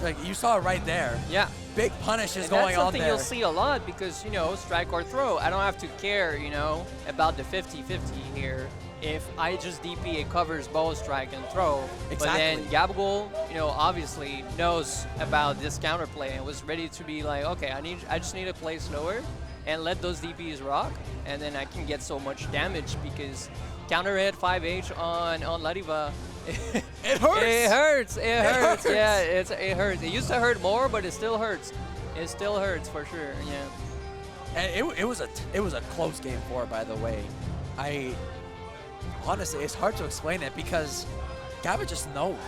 Like, you saw it right there. Yeah. Big punishes And going that's on something there. you'll see a lot because, you know, strike or throw. I don't have to care, you know, about the 50-50 here. If I just DP, it covers both strike and throw. Exactly. But then Gabagool, you know, obviously knows about this counterplay and was ready to be like, okay, I just need to play slower and let those DPs rock, and then I can get so much damage because counter hit 5H on Ladiva. It hurts. It hurts. It hurts. hurts. Yeah, it hurts. It used to hurt more, but it still hurts. It still hurts for sure. Yeah. And it was a close game 4, by the way. Honestly, it's hard to explain it because Gaba just knows.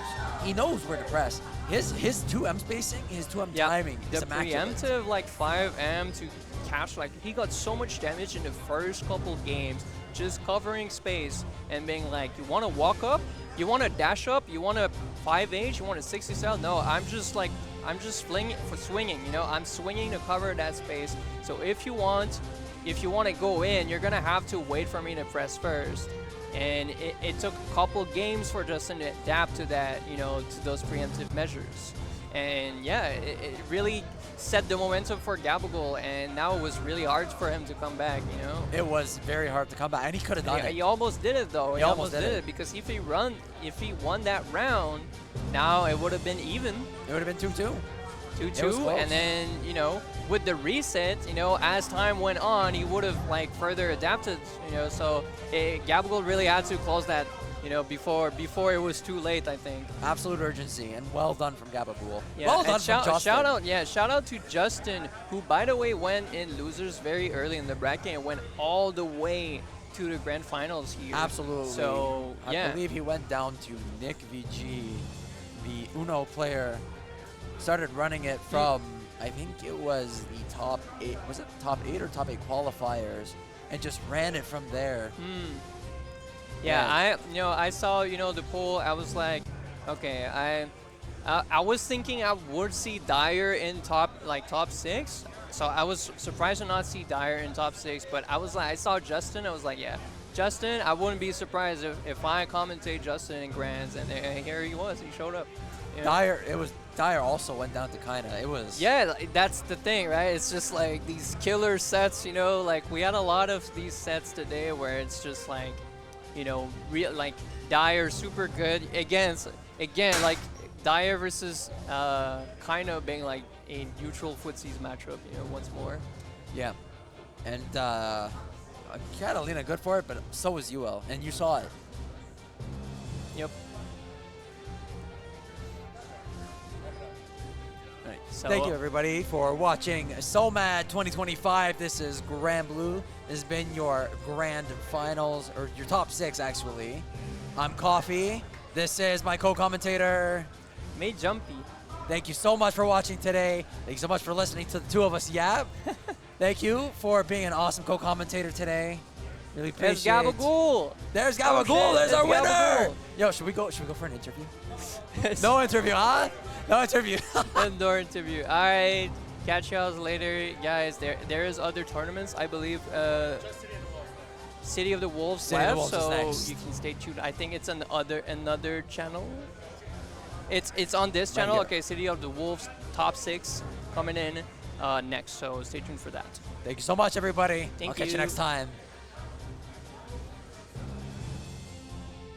He knows where to press. His 2M spacing, his 2M timing is The immaculate. preemptive like 5M to catch, like he got so much damage in the first couple games just covering space and being like, you want to walk up, you want to dash up, you want to 5H, you want to 60 style. No, I'm just swinging, you know, I'm swinging to cover that space. So if you want to go in, you're gonna have to wait for me to press first. And it took a couple games for Justin to adapt to that, you know, to those preemptive measures. And yeah, it really set the momentum for Gabagool, and now it was really hard for him to come back, you know. It was very hard to come back, and he could have done it. He almost did it though. He almost did it because if he won that round, now it would have been even. It would have been 2-2. 2-2, and then, you know, with the reset, you know, as time went on, he would have like further adapted, you know. So Gabagool really had to close that, you know, before it was too late, I think. Absolute urgency, and well done from Gabagool. Yeah, well and done from Justin. Shout out to Justin, who by the way went in losers very early in the bracket and went all the way to the grand finals here. Absolutely. So yeah, I believe he went down to NickVG, the Uno player. Started running it from, I think it was the top 8, was it top 8 or top 8 qualifiers, and just ran it from there. Yeah, I saw, you know, the poll. I was like, okay, I was thinking I would see Dyer in top 6. So I was surprised to not see Dyer in top 6, but I saw Justin. I was like, yeah, Justin. I wouldn't be surprised if I commentate Justin in Grands, and here he was. He showed up. You know? Dyer also went down to Kaiina. It was. Yeah, that's the thing, right? It's just like these killer sets, you know, like we had a lot of these sets today where it's just like, you know, like Dyer super good again, like Dyer versus Kaiina being like a neutral footsies matchup, you know, once more. Yeah. And Catalina good for it, but so was Yuel, and you saw it. Yep. So, Thank you, everybody, for watching SOMAD 2025. This is Granblue. This has been your grand finals, or your top 6, actually. I'm Coffee. This is my co-commentator. Made Jumpy. Thank you so much for watching today. Thank you so much for listening to the two of us yap. Thank you for being an awesome co-commentator today. Really appreciate it. There's Gabagool. There's Gabagool. There's our winner. Gabagool. Yo, should we go for an interview? No interview, huh? No interview. Indoor interview. All right. Catch y'all later, guys. There is other tournaments, I believe. City of the Wolves City of the left, Wolves is so next. you can stay tuned. I think it's on another channel. It's on this channel. here. Okay, City of the Wolves top 6 coming in next. So stay tuned for that. Thank you so much, everybody. Thank I'll catch you you. next time.